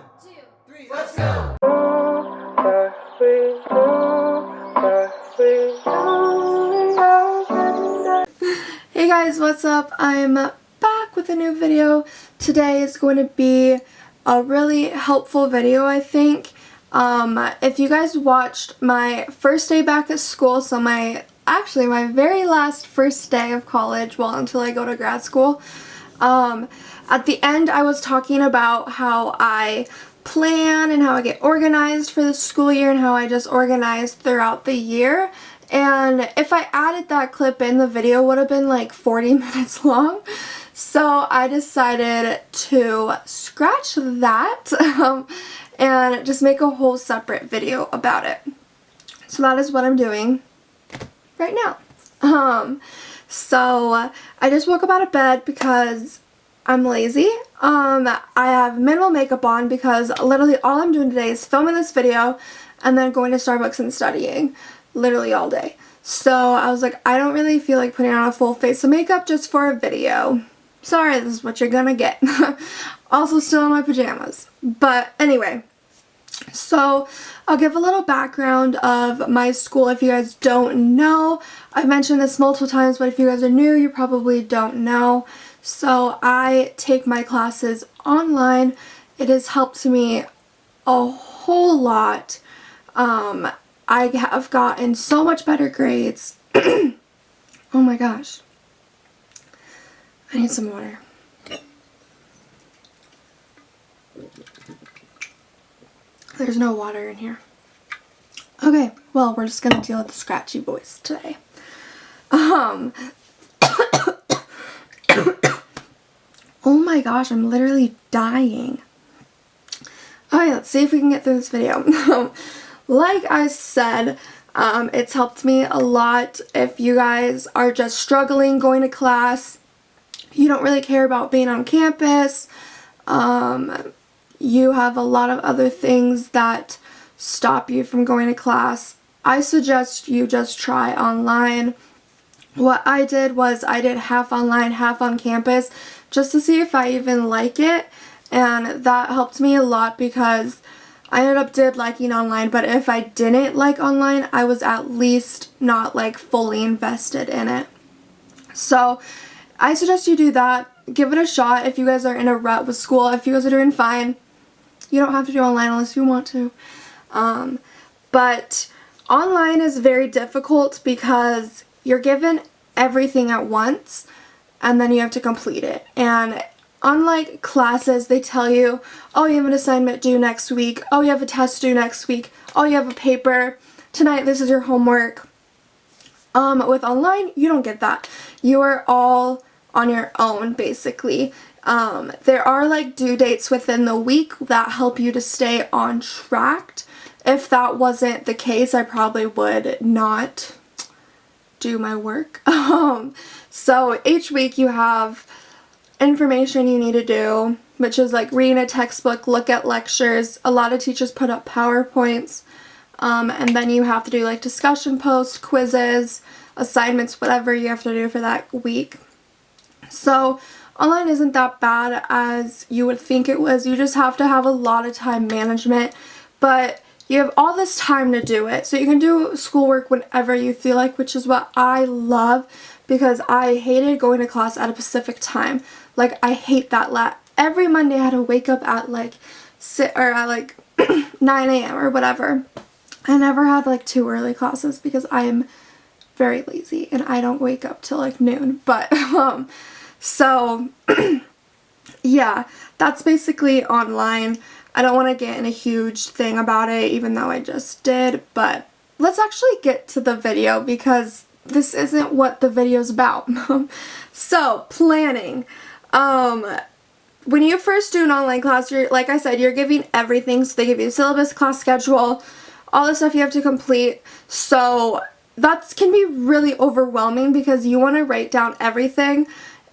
2, 3, let's go! Hey guys, what's up? I'm back with a new video. Today is going to be a really helpful video, I think. If you guys watched my first day back at school, so my very last first day of college, well, until I go to grad school, at the end I was talking about how I plan and how I get organized for the school year and how I just organize throughout the year. And if I added that clip in, the video would have been like 40 minutes long. So I decided to scratch that and just make a whole separate video about it. So that is what I'm doing right now. So I just woke up out of bed because I'm lazy. I have minimal makeup on because literally all I'm doing today is filming this video and then going to Starbucks and studying literally all day. So I was like, I don't really feel like putting on a full face of makeup just for a video. Sorry, this is what you're gonna get. Also still in my pajamas. But anyway, so I'll give a little background of my school if you guys don't know. I've mentioned this multiple times, but if you guys are new, you probably don't know. So I take my classes online. It has helped me a whole lot. I have gotten so much better grades. Oh my gosh. I need some water. There's no water in here. Okay, well, we're just gonna deal with the scratchy voice today. Oh my gosh, I'm literally dying. Okay, let's see if we can get through this video. Like I said, it's helped me a lot. If you guys are just struggling going to class, you don't really care about being on campus, you have a lot of other things that stop you from going to class, I suggest you just try online. What I did was I did half online, half on campus, just to see if I even like it, and that helped me a lot because I ended up liking online, but if I didn't like online, I was at least not like fully invested in it. So I suggest you do that. Give it a shot if you guys are in a rut with school. If you guys are doing fine, you don't have to do online unless you want to. But online is very difficult because you're given everything at once and then you have to complete it. And unlike classes, they tell you, oh, you have an assignment due next week, oh, you have a test due next week, oh, you have a paper, tonight this is your homework. With online, you don't get that. You are all on your own, basically. There are like due dates within the week that help you to stay on track. If that wasn't the case, I probably would not do my work. So each week you have information you need to do, which is like reading a textbook, look at lectures. A lot of teachers put up PowerPoints, and then you have to do like discussion posts, quizzes, assignments, whatever you have to do for that week. So online isn't that bad as you would think it was. You just have to have a lot of time management, but you have all this time to do it. So you can do schoolwork whenever you feel like, which is what I love because I hated going to class at a specific time. Like, I hate that. Every Monday I had to wake up at like 9 a.m. or whatever. I never had like too early classes because I am very lazy and I don't wake up till like noon. But so yeah, that's basically online. I don't want to get in a huge thing about it even though I just did, but let's actually get to the video because this isn't what the video's about. So planning. When you first do an online class, like I said, you're giving everything. So they give you syllabus, class schedule, all the stuff you have to complete. So that can be really overwhelming because you want to write down everything,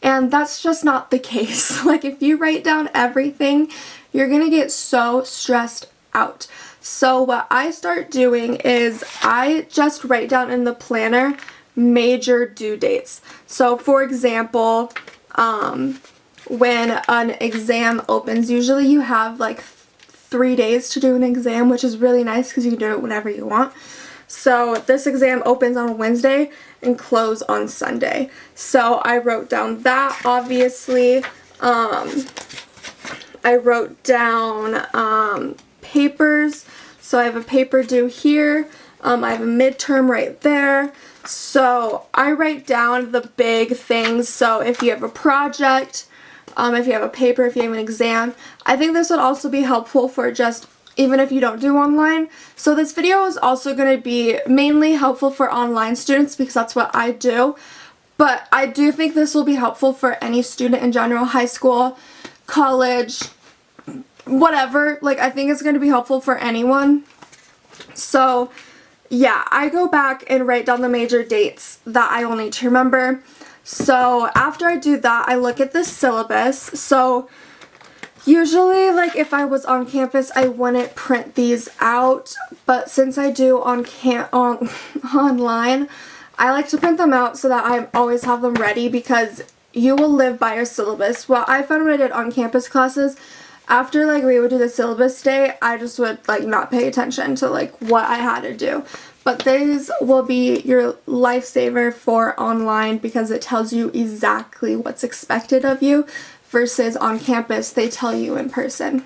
and that's just not the case. Like, if you write down everything, you're gonna get so stressed out. So what I start doing is I just write down in the planner major due dates. So for example, when an exam opens, usually you have like 3 days to do an exam, which is really nice because you can do it whenever you want. So this exam opens on Wednesday and close on Sunday. So I wrote down that, obviously. I wrote down papers. So I have a paper due here. I have a midterm right there. So I write down the big things. So if you have a project, if you have a paper, if you have an exam, I think this would also be helpful for just even if you don't do online. So this video is also going to be mainly helpful for online students because that's what I do. But I do think this will be helpful for any student in general, high school, college, whatever. Like, I think it's going to be helpful for anyone. So yeah, I go back and write down the major dates that I will need to remember. So after I do that, I look at the syllabus. So usually, like, if I was on campus, I wouldn't print these out, but since I do online, I like to print them out so that I always have them ready because you will live by your syllabus. Well, I found when I did on-campus classes, after, like, we would do the syllabus day, I just would, like, not pay attention to, like, what I had to do. But these will be your lifesaver for online because it tells you exactly what's expected of you. Versus on campus, they tell you in person.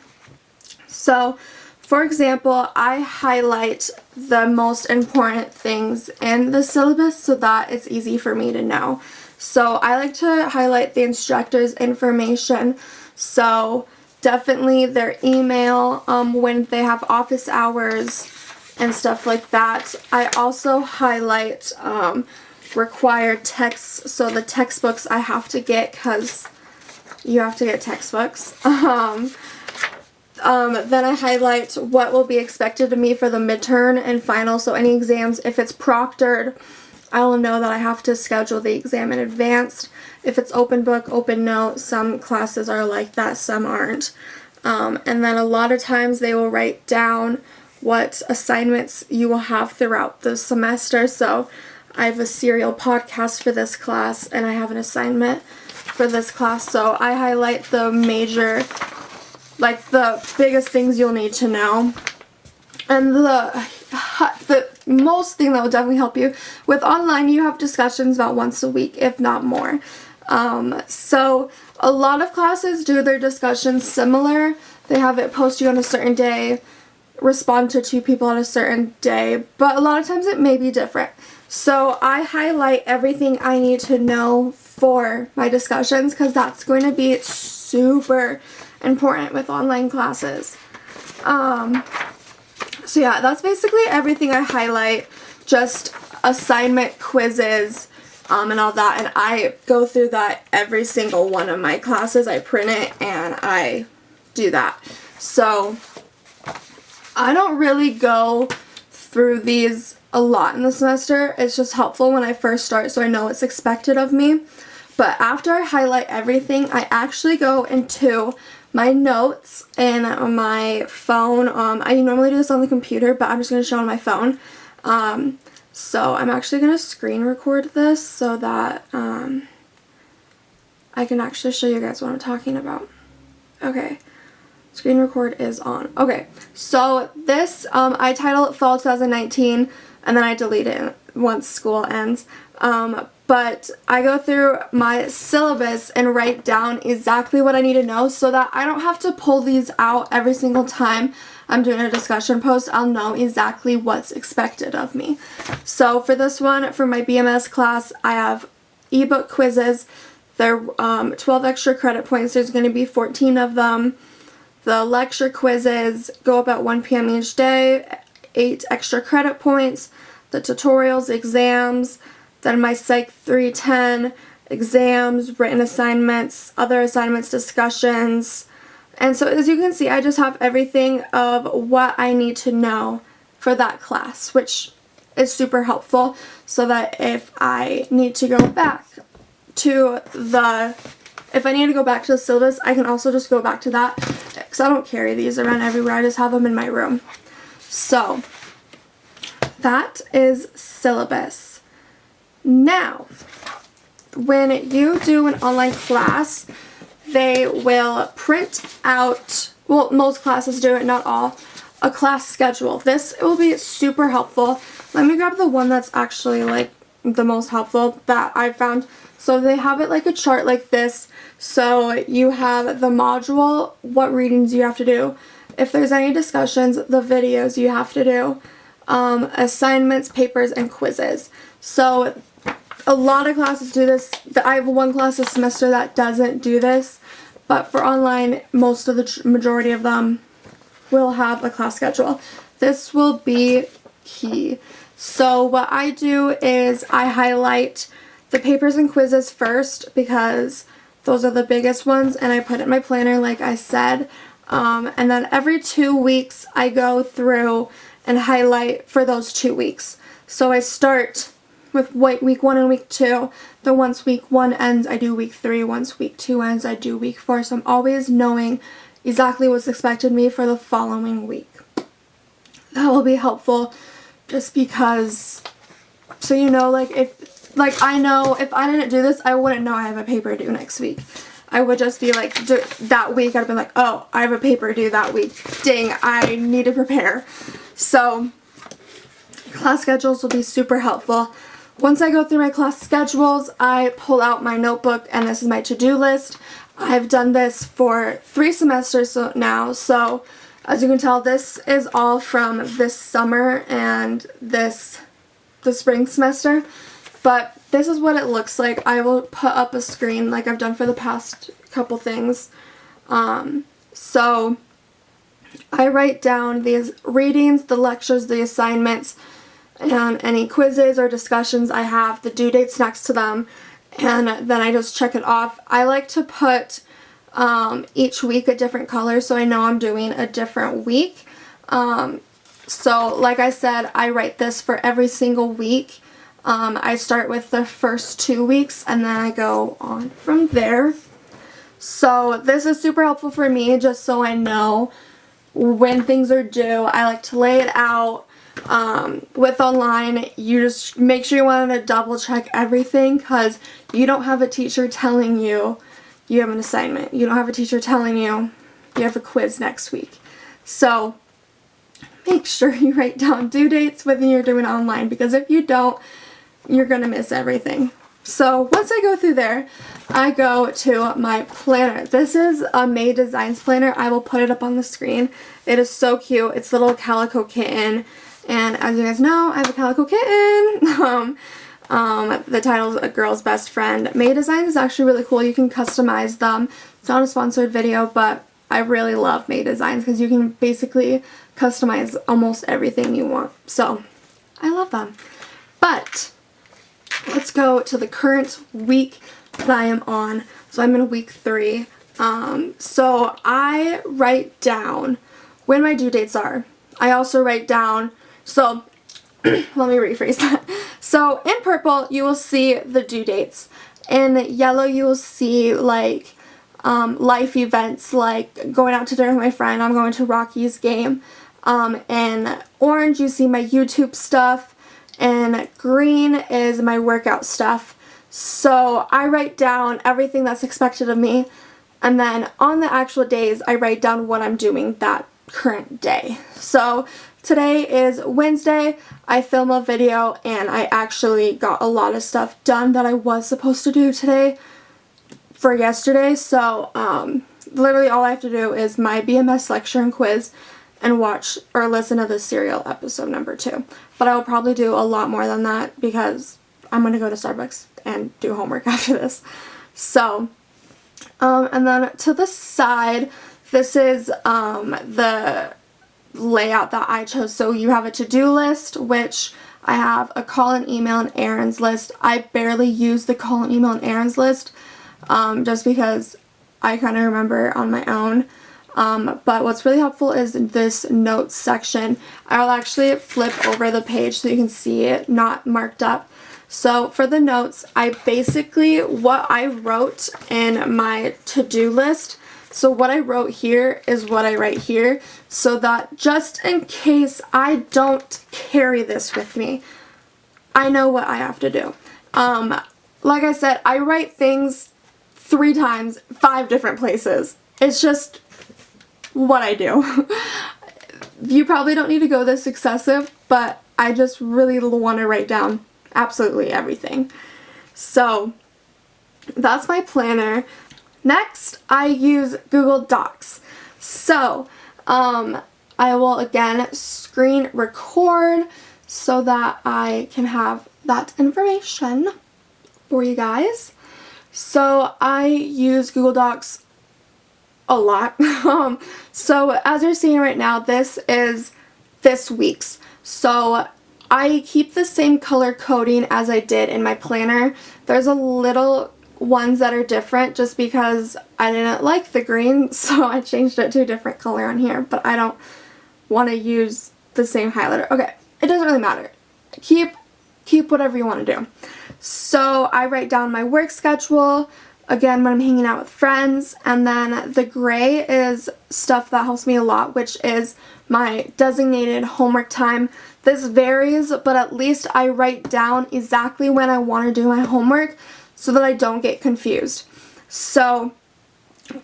So, for example, I highlight the most important things in the syllabus so that it's easy for me to know. So I like to highlight the instructor's information. So definitely their email, when they have office hours and stuff like that. I also highlight required texts. So the textbooks I have to get because you have to get textbooks. Then I highlight what will be expected of me for the midterm and final. So any exams, if it's proctored, I will know that I have to schedule the exam in advance. If it's open book, open note, some classes are like that, some aren't. And then a lot of times they will write down what assignments you will have throughout the semester. So I have a serial podcast for this class and I have an assignment for this class, so I highlight the major, like the biggest things you'll need to know. And the most thing that will definitely help you with online, you have discussions about once a week, if not more. So a lot of classes do their discussions similar. They have it post you on a certain day, respond to 2 people on a certain day, but a lot of times it may be different. So I highlight everything I need to know for my discussions because that's going to be super important with online classes. So yeah, that's basically everything I highlight, just assignment, quizzes, and all that, and I go through that every single one of my classes. I print it and I do that. So I don't really go through these a lot in the semester. It's just helpful when I first start so I know what's expected of me. But after I highlight everything, I actually go into my notes in my phone. I normally do this on the computer, but I'm just going to show on my phone. So I'm actually going to screen record this so that I can actually show you guys what I'm talking about. Okay. Screen record is on. Okay, so this, I title it Fall 2019, and then I delete it once school ends. But I go through my syllabus and write down exactly what I need to know so that I don't have to pull these out every single time I'm doing a discussion post. I'll know exactly what's expected of me. So for this one, for my BMS class, I have ebook quizzes. They're 12 extra credit points. There's going to be 14 of them. The lecture quizzes go up at 1 p.m. each day, 8 extra credit points. The tutorials, exams, then my Psych 310, exams, written assignments, other assignments, discussions. And so as you can see, I just have everything of what I need to know for that class, which is super helpful so that if I need to go back to the syllabus, I can also just go back to that because I don't carry these around everywhere. I just have them in my room. So that is syllabus. Now, when you do an online class, they will print out well, most classes do it, not all, a class schedule. This will be super helpful. Let me grab the one that's actually like the most helpful that I found. So they have it like a chart like this. So you have the module, what readings you have to do. If there's any discussions, the videos you have to do. Assignments, papers, and quizzes. So a lot of classes do this. I have one class this semester that doesn't do this. But for online, most of the majority of them will have a class schedule. This will be key. So what I do is I highlight the papers and quizzes first because those are the biggest ones, and I put it in my planner like I said. And then every 2 weeks I go through and highlight for those 2 weeks. So I start with week 1 and week 2. Then once week 1 ends, I do week 3. Once week 2 ends, I do week 4. So I'm always knowing exactly what's expected of me for the following week. That will be helpful just because, so you know, like if, like I know if I didn't do this, I wouldn't know I have a paper due next week. I would just be like, that week I'd been like, oh, I have a paper due that week. Dang, I need to prepare. So class schedules will be super helpful. Once I go through my class schedules, I pull out my notebook, and this is my to-do list. I've done this for 3 semesters now, so as you can tell, this is all from this summer and the spring semester. But this is what it looks like. I will put up a screen like I've done for the past couple things. So I write down these readings, the lectures, the assignments, and any quizzes or discussions I have, the due dates next to them, and then I just check it off. I like to put each week a different color so I know I'm doing a different week. So like I said, I write this for every single week. I start with the first 2 weeks and then I go on from there. So this is super helpful for me just so I know when things are due. I like to lay it out. With online, you just make sure you want to double check everything because you don't have a teacher telling you you have an assignment. You don't have a teacher telling you you have a quiz next week. So make sure you write down due dates when you're doing online because if you don't, you're going to miss everything. So once I go through there, I go to my planner. This is a May Designs planner. I will put it up on the screen. It is so cute. It's a little calico kitten. And as you guys know, I have a calico kitten. The title is A Girl's Best Friend. May Designs is actually really cool. You can customize them. It's not a sponsored video, but I really love May Designs because you can basically customize almost everything you want. So I love them. But let's go to the current week that I am on. So I'm in week 3. So I write down when my due dates are. I also write down, so let me rephrase that. So in purple, you will see the due dates. In yellow, you will see like life events, like going out to dinner with my friend. I'm going to Rocky's game. In orange, you see my YouTube stuff. And green is my workout stuff. So I write down everything that's expected of me. And then on the actual days, I write down what I'm doing that current day. So today is Wednesday. I film a video and I actually got a lot of stuff done that I was supposed to do today for yesterday. So literally all I have to do is my BMS lecture and quiz and watch or listen to the serial episode number 2. But I will probably do a lot more than that because I'm going to go to Starbucks and do homework after this. So, and then to the side, this is the layout that I chose. So you have a to-do list, which I have a call and email and errands list. I barely use the call and email and errands list just because I kind of remember on my own. But what's really helpful is this notes section. I'll actually flip over the page so you can see it not marked up. So for the notes, I basically, what I wrote in my to-do list, so what I wrote here is what I write here, so that just in case I don't carry this with me, I know what I have to do. Like I said, I write things 3 times, 5 different places. It's just what I do. You probably don't need to go this excessive, but I just really want to write down absolutely everything. So that's my planner. Next, I use Google Docs. So I will again screen record so that I can have that information for you guys. So I use Google Docs a lot. So as you're seeing right now, this is this week's. So I keep the same color coding as I did in my planner. There's a little ones that are different just because I didn't like the green, so I changed it to a different color on here, but I don't want to use the same highlighter. Okay, it doesn't really matter. Keep whatever you want to do. So I write down my work schedule, again, when I'm hanging out with friends, and then the gray is stuff that helps me a lot, which is my designated homework time. This varies, but at least I write down exactly when I want to do my homework so that I don't get confused. So,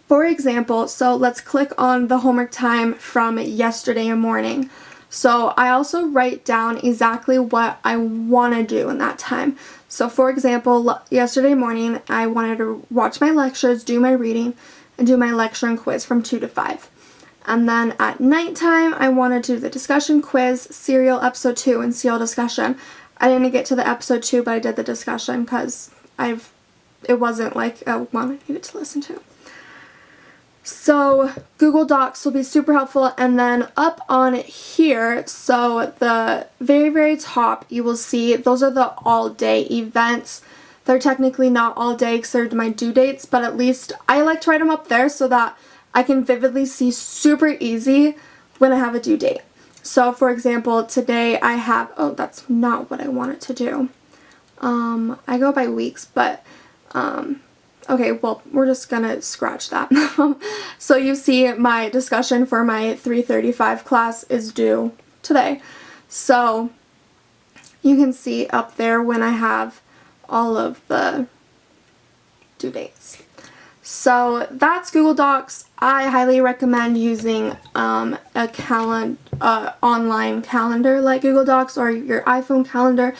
for example, so let's click on the homework time from yesterday morning. So I also write down exactly what I want to do in that time. So for example, yesterday morning I wanted to watch my lectures, do my reading, and do my lecture and quiz from 2 to 5. And then at nighttime I wanted to do the discussion quiz, serial episode 2, and serial discussion. I didn't get to the episode 2, but I did the discussion because it wasn't like a one I needed to listen to. So Google Docs will be super helpful, and then up on here, so the very top, you will see those are the all-day events. They're technically not all day because they're my due dates, but at least I like to write them up there so that I can vividly see super easy when I have a due date. So for example, today I have, oh, that's not what I wanted to do. I go by weeks, but okay, well, we're just gonna scratch that. So you see my discussion for my 3:35 class is due today. So you can see up there when I have all of the due dates. So that's Google Docs. I highly recommend using a online calendar like Google Docs or your iPhone calendar.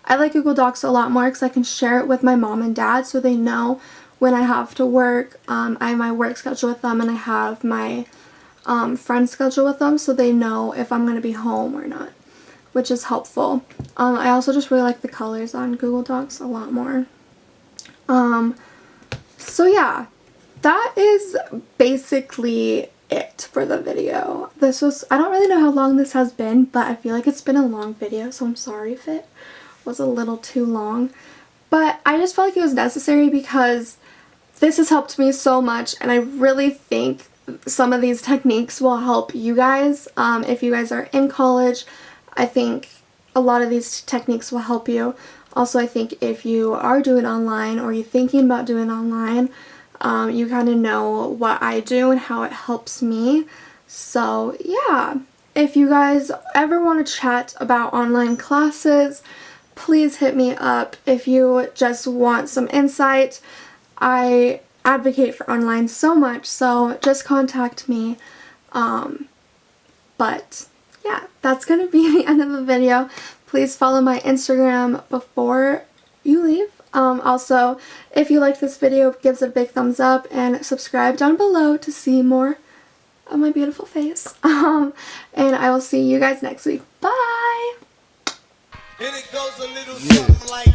I like Google Docs a lot more because I can share it with my mom and dad so they know when I have to work. I have my work schedule with them, and I have my friend schedule with them so they know if I'm going to be home or not, which is helpful. I also just really like the colors on Google Docs a lot more. So yeah, that is basically it for the video. This was, I don't really know how long this has been, but I feel like it's been a long video, so I'm sorry if it was a little too long. But I just felt like it was necessary because this has helped me so much, and I really think some of these techniques will help you guys. If you guys are in college, I think a lot of these techniques will help you. Also, I think if you are doing online or you're thinking about doing online, you kind of know what I do and how it helps me. So yeah, if you guys ever want to chat about online classes, please hit me up. If you just want some insight, I advocate for online so much, so just contact me. But yeah, that's going to be the end of the video. Please follow my Instagram before you leave. Also, if you like this video, give it a big thumbs up and subscribe down below to see more of my beautiful face. And I will see you guys next week. Bye! And it goes a little something like